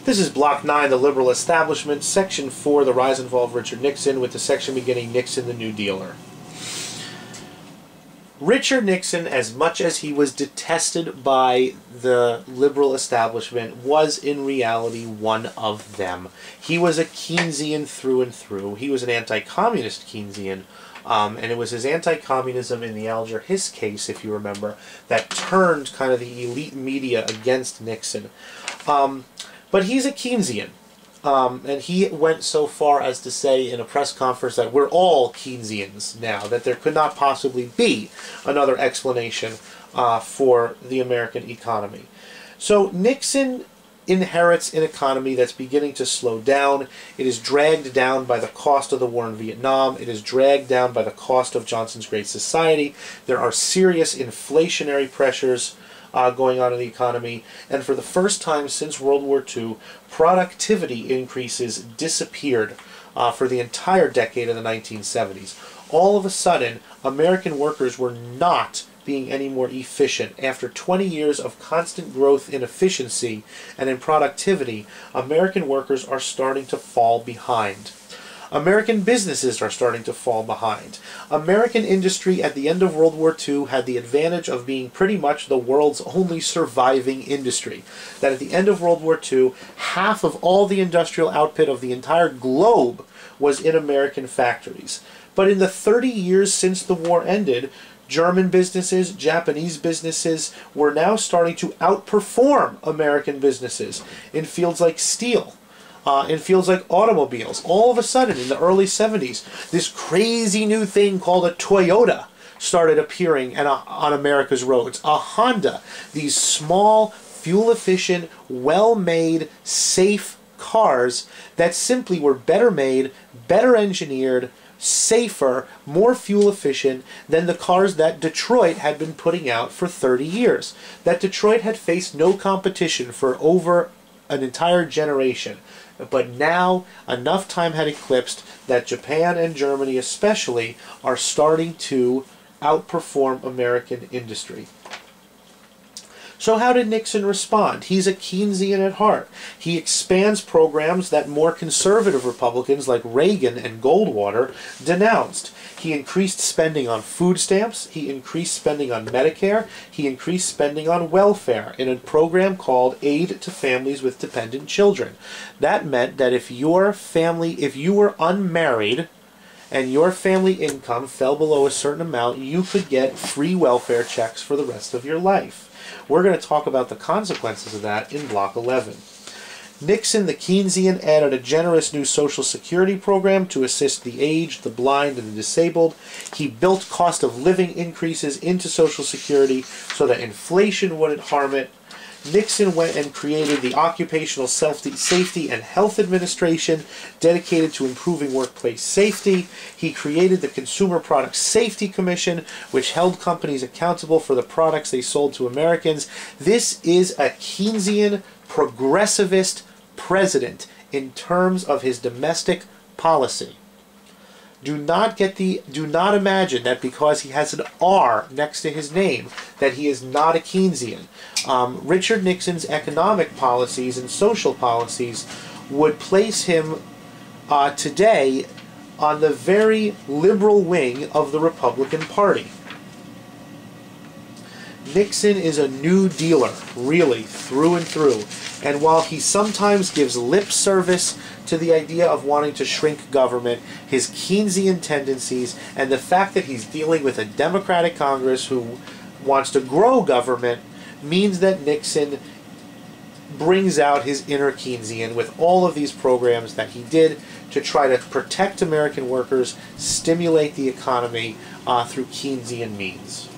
This is Block 9, The Liberal Establishment, Section 4, The Rise and Fall of Richard Nixon, with the section beginning Nixon the New Dealer. Richard Nixon, as much as he was detested by the liberal establishment, was in reality one of them. He was a Keynesian through and through. He was an anti-communist Keynesian, and it was his anti-communism in the Alger Hiss case, if you remember, that turned kind of the elite media against Nixon. But he's a Keynesian. And he went so far as to say in a press conference that we're all Keynesians now, that there could not possibly be another explanation for the American economy. So Nixon inherits an economy that's beginning to slow down. It is dragged down by the cost of the war in Vietnam. It is dragged down by the cost of Johnson's Great Society. There are serious inflationary pressures going on in the economy, and for the first time since World War II, productivity increases disappeared for the entire decade of the 1970s. All of a sudden, American workers were not being any more efficient. After 20 years of constant growth in efficiency and in productivity, American workers are starting to fall behind. American businesses are starting to fall behind. American industry at the end of World War II had the advantage of being pretty much the world's only surviving industry. That at the end of World War II, half of all the industrial output of the entire globe was in American factories. But in the 30 years since the war ended, German businesses, Japanese businesses were now starting to outperform American businesses in fields like steel. In fields like automobiles. All of a sudden, in the early 70s, this crazy new thing called a Toyota started appearing on America's roads. A Honda. These small, fuel-efficient, well-made, safe cars that simply were better made, better engineered, safer, more fuel-efficient than the cars that Detroit had been putting out for 30 years. That Detroit had faced no competition for over an entire generation. But now, enough time had eclipsed that Japan and Germany especially are starting to outperform American industry. So how did Nixon respond? He's a Keynesian at heart. He expands programs that more conservative Republicans like Reagan and Goldwater denounced. He increased spending on food stamps. He increased spending on Medicare. He increased spending on welfare in a program called Aid to Families with Dependent Children. That meant that if you were unmarried and your family income fell below a certain amount, you could get free welfare checks for the rest of your life. We're going to talk about the consequences of that in Block 11. Nixon, the Keynesian, added a generous new Social Security program to assist the aged, the blind, and the disabled. He built cost of living increases into Social Security so that inflation wouldn't harm it. Nixon went and created the Occupational Safety and Health Administration, dedicated to improving workplace safety. He created the Consumer Product Safety Commission, which held companies accountable for the products they sold to Americans. This is a Keynesian progressivist president in terms of his domestic policy. Do not imagine that because he has an R next to his name that he is not a Keynesian. Richard Nixon's economic policies and social policies would place him today on the very liberal wing of the Republican Party. Nixon is a New Dealer, really, through and through. And while he sometimes gives lip service to the idea of wanting to shrink government, his Keynesian tendencies, and the fact that he's dealing with a Democratic Congress who wants to grow government, means that Nixon brings out his inner Keynesian with all of these programs that he did to try to protect American workers, stimulate the economy through Keynesian means.